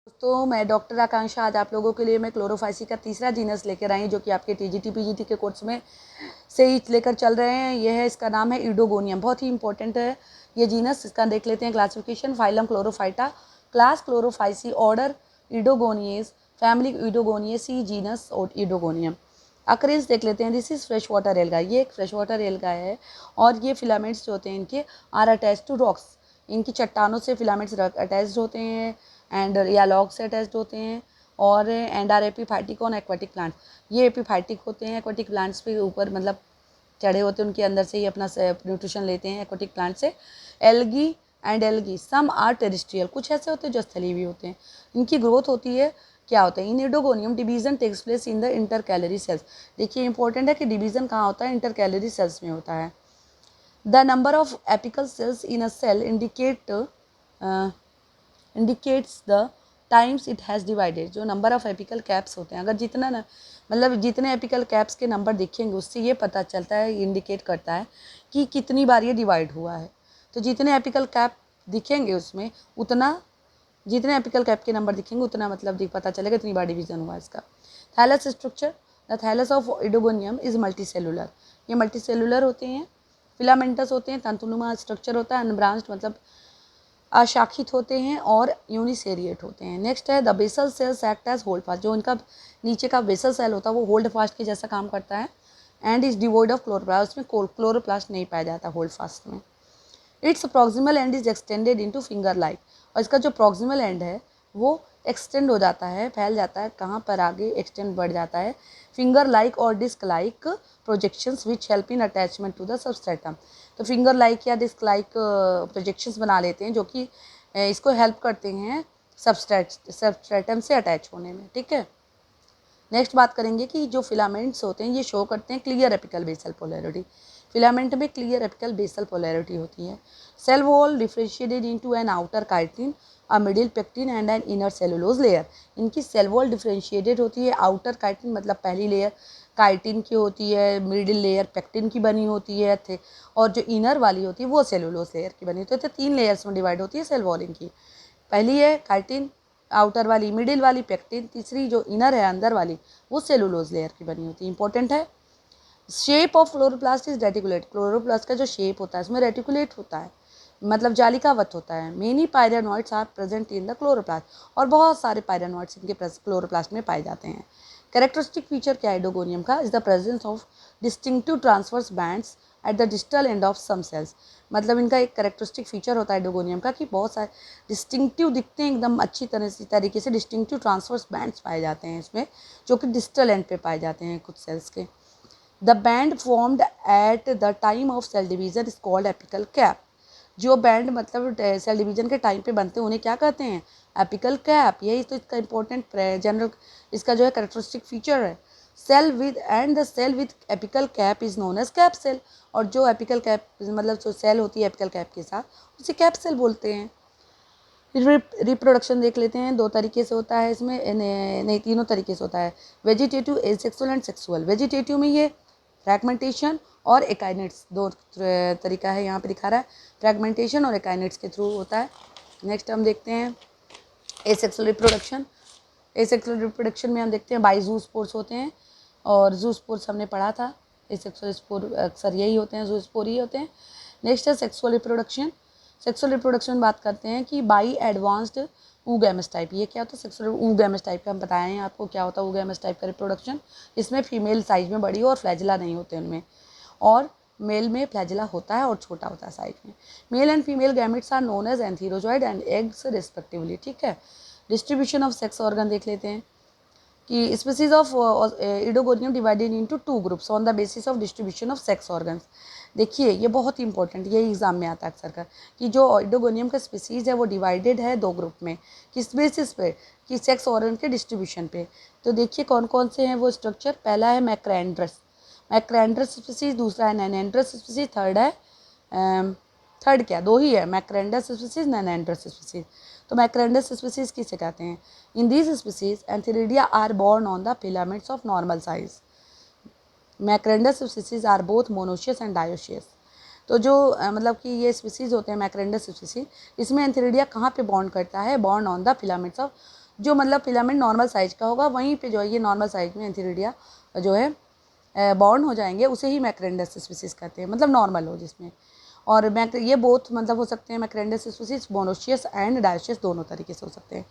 दोस्तों मैं डॉक्टर आकांक्षा आज आप लोगों के लिए मैं क्लोरोफाइसी का तीसरा जीनस लेकर आई जो कि आपके टीजीटी पीजीटी के कोर्स में से ही लेकर चल रहे हैं। यह है, इसका नाम है ईडोगोनियम। बहुत ही इंपॉर्टेंट है ये जीनस। इसका देख लेते हैं classification. Phylum Chlorophyta, class Chlorophyceae, order Oedogoniales, family Oedogoniaceae, genus और ईडोगोनियम। अक्रेंस देख लेते हैं। This is fresh water alga. ये एक फ्रेश वाटर एल्गा है और ये फिलामेंट्स जो होते हैं इनके आर अटैच टू रॉक्स। इनकी चट्टानों से फिलामेंट्स अटैच होते हैं एंड या लॉग से अटैच्ड होते हैं। और and are epiphytic on aquatic plant. ये एपीफाइटिक होते हैं, एक्वाटिक प्लांट्स पे ऊपर मतलब चढ़े होते हैं, उनके अंदर से ही अपना न्यूट्रिशन लेते हैं एक्वाटिक प्लांट से। Algae and algae some are terrestrial, कुछ ऐसे होते हैं जो स्थलीय भी होते हैं। इनकी ग्रोथ होती है, क्या होता है in Oedogonium division takes place in the intercalary cells. देखिए इंपॉर्टेंट है कि डिवीजन कहाँ होता है, इंटर कैलरी सेल्स में होता है। The number of apical cells in a cell indicates the times it has divided. जो नंबर ऑफ एपिकल कैप्स होते हैं, अगर जितना ना मतलब जितने एपिकल कैप्स के नंबर देखेंगे उससे ये पता चलता है, इंडिकेट करता है कि कितनी बार ये डिवाइड हुआ है। तो जितने एपिकल कैप दिखेंगे उसमें उतना, जितने एपिकल कैप के नंबर दिखेंगे उतना मतलब पता चलेगा कितनी बार डिवीजन हुआ इसका। Thallus structure, the thallus of Oedogonium is multicellular. ये मल्टीसेलुलर होते हैं। फिलामेंटस होते हैं, तंतुनुमा स्ट्रक्चर होता है। अनब्रांच्ड मतलब अशाखित होते हैं और यूनिसेरिएट होते हैं। नेक्स्ट है the basal cells act as holdfast. जो इनका नीचे का बेसल सेल होता है वो होल्ड फास्ट के जैसा काम करता है एंड इज डिवोइड ऑफ क्लोरोप्लास्ट। उसमें क्लोरोप्लास्ट नहीं पाया जाता होल्ड फास्ट में। It's proximal and is extended into finger like. और इसका जो प्रॉक्सिमल एंड है वो एक्सटेंड हो जाता है, फैल जाता है, कहाँ पर आगे एक्सटेंड बढ़ जाता है, फिंगर लाइक और disc like projections which help in attachment to the substratum. तो फिंगर लाइक या डिस्क लाइक प्रोजेक्शंस बना लेते हैं जो कि इसको हेल्प करते हैं सबस्ट्रेटम से अटैच होने में। ठीक है, नेक्स्ट बात करेंगे कि जो फिलामेंट्स होते हैं ये शो करते हैं clear apical basal polarity. Filament में क्लियर एपिकल बेसल पोलैरिटी होती है। Cell wall differentiated into an outer chitin, a middle pectin and an inner cellulose layer. इनकी सेल वॉल डिफरेंशिएटेड होती है। आउटर काइटिन मतलब पहली लेयर काइटिन की होती है, मिडिल लेयर पेक्टिन की बनी होती है और जो इनर वाली होती है वो सेलुलोज लेयर की बनी होती है। तो 3 लेयर्स में डिवाइड होती है सेल वॉल इनकी। पहली है काइटिन आउटर वाली, मिडिल वाली पेक्टिन, तीसरी जो इनर है अंदर वाली वो सेलुलोज लेयर की बनी होती है। इंपॉर्टेंट है। Shape of chloroplast is reticulate. Chloroplast का जो शेप होता है इसमें रेटिकुलेट होता है, मतलब जालिकावत होता है। Many pyrenoids are present in the chloroplast. और बहुत सारे पायरानॉइड्स इनके क्लोरोप्लास्ट में पाए जाते हैं। कैरेक्टरिस्टिक फीचर क्या है ईडोगोनियम का, is the presence of distinctive transverse bands at the distal end of some cells. मतलब इनका एक कैरेक्टरिस्टिक फीचर होता है ईडोगोनियम का कि बहुत सारे डिस्टिंक्टिव दिखते हैं, एकदम अच्छी तरीके से डिस्टिंक्टिव ट्रांसवर्स बैंड्स पाए जाते हैं इसमें, जो कि डिस्टल एंड पे पाए जाते हैं कुछ सेल्स के। The band formed at the time of cell division is called apical cap. जो बैंड मतलब सेल डिवीजन के टाइम पे बनते हैं उन्हें क्या कहते हैं, एपिकल कैप। यही तो इसका इंपॉर्टेंट जनरल इसका जो है कैरेक्टरिस्टिक फीचर है। Cell with end the cell with apical cap is known as cap cell. और जो एपिकल कैप मतलब जो सेल होती है एपिकल कैप के साथ उसे कैप सेल बोलते हैं। रिप्रोडक्शन देख लेते हैं। 2 तरीके से होता है इसमें, नहीं 3 तरीके से होता है। Vegetative, asexual and sexual. Vegetative में ये फ्रैगमेंटेशन और एकाइनेट्स 2 तरीका है, यहाँ पे दिखा रहा है फ्रैगमेंटेशन और एकाइनेट्स के थ्रू होता है। नेक्स्ट हम देखते हैं एसेक्सुअल रिप्रोडक्शन। एसेक्सुअल रिप्रोडक्शन में हम देखते हैं बाइजूस्पोर्स होते हैं और जूस्पोर्स हमने पढ़ा था। एसेक्सुअल स्पोर अक्सर यही होते हैं, जूस्पोर ही होते हैं। नेक्स्ट है सेक्सुअल रिप्रोडक्शन। सेक्सुअल रिप्रोडक्शन में बात करते हैं कि बाई एडवांस्ड ऊगैमस टाइप। ये क्या होता है, सेक्सुअल ऊगैमस टाइप का हम बताएं हैं आपको क्या होता है ऊगैमस टाइप का रिप्रोडक्शन। इसमें फीमेल साइज में बड़ी हो और फ्लैजिला नहीं होते उनमें, और मेल में फ्लैजिला होता है और छोटा होता है साइज में। Male and female gametes are known as antherozoid and eggs respectively. ठीक है, डिस्ट्रीब्यूशन ऑफ सेक्स ऑर्गन देख लेते हैं कि species of Oedogonium divided into 2 groups on the basis of distribution of sex organs. देखिए ये बहुत इंपॉर्टेंट, ये एग्जाम में आता है अक्सर का कि जो ईडोगोनियम का स्पीसीज है वो डिवाइडेड है 2 ग्रुप में, किस बेसिस पे, कि सेक्स ऑर्गन के डिस्ट्रीब्यूशन पे। तो देखिए कौन कौन से हैं वो स्ट्रक्चर। पहला है मैक्रेंड्रस, मैक्रेंड्रस स्पीसीज। दूसरा है नैनेंड्रस स्पीसीज। थर्ड है थर्ड क्या 2 ही है, मैक्रेंडस स्पीसीज, नैनेंड्रस स्पीसीज। तो मैक्रेंडस स्पीसीज किसे कहते हैं। In these species antheridia are borne on the filaments of normal size. Macrandrous species are both monoecious and dioecious. तो जो मतलब कि ये स्पीसीज होते हैं मैक्रेंडस स्पीसीज, इसमें एंथीरिडिया कहाँ पे बॉन्ड करता है, bond on the filaments of जो मतलब फिलामेंट नॉर्मल साइज का होगा वहीं पे जो है ये नॉर्मल साइज में एंथीरिडिया जो है बॉर्न हो जाएंगे, उसे ही मैक्रेंडस स्पीसीज कहते हैं, मतलब नॉर्मल हो जिसमें। और ये बोथ मतलब हो सकते हैं मैक्रेंडस स्पीसीज मोनोशियस एंड डायोशियस दोनों तरीके से हो सकते हैं।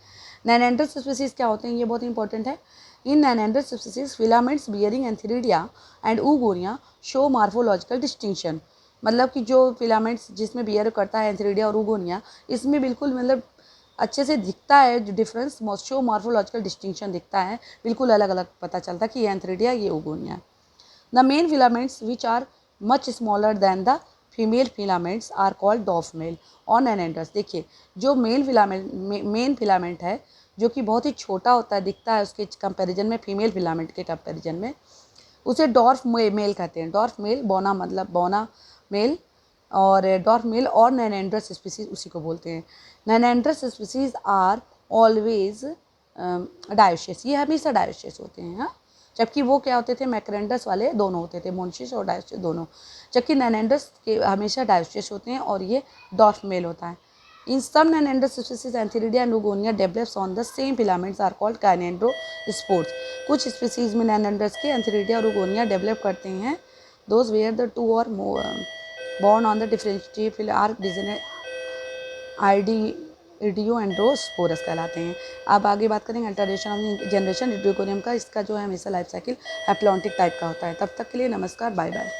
नैनेंड्रस स्पीसीज क्या होते हैं, ये बहुत इंपॉर्टेंट है। In nannandrous species filaments bearing antheridia and oogonia show morphological distinction, मतलब कि जो फिलामेंट्स जिसमें बियर करता है एंथीरिडिया और ऊगोनिया, इसमें बिल्कुल मतलब अच्छे से दिखता है जो डिफरेंस, शो मॉर्फोलॉजिकल डिस्टिंक्शन दिखता है, बिल्कुल अलग अलग पता चलता है कि ये एंथीरिडिया ये oogonia. The main filaments which are much smaller than the female filaments are called dwarf male और नैनेंड्रस। देखिए जो मेन फिलामेंट है जो कि बहुत ही छोटा होता है, दिखता है उसके कंपैरिजन में, फीमेल फिलामेंट के कंपैरिजन में, उसे डॉर्फ मेल कहते हैं। डॉर्फ मेल बोना मतलब बोना मेल, और डॉर्फ मेल और नैनेंड्रस स्पीसीज उसी को बोलते हैं। नैनेंड्रस स्पीसीज आर ऑलवेज डायोशियस, ये हमेशा डायोशियस होते हैं। हाँ, जबकि वो क्या होते थे, मैक्रेंडस वाले दोनों होते थे, मोनशियस और डायोशियस दोनों, जबकि नैनेंड्रस के हमेशा डायोशियस होते हैं और ये डॉर्फ मेल होता है। In some nannandrous species antheridia and oogonia develops on the same filaments are called gynandrospores. कुछ स्पीसीज में नैनेंड्रस के एंथीरिडिया और ऊगोनिया डेवलप करते हैं, दोज वेयर द टू और born on the differential are आइडियोएंड्रोस्पोरस कहलाते हैं। अब आगे बात करेंगे अल्टरेशन ऑफ जनरेशन इडियोकोरियम का। इसका जो है हमेशा लाइफ साइकिल हैप्लॉन्टिक टाइप का होता है। तब तक के लिए नमस्कार, बाय बाय।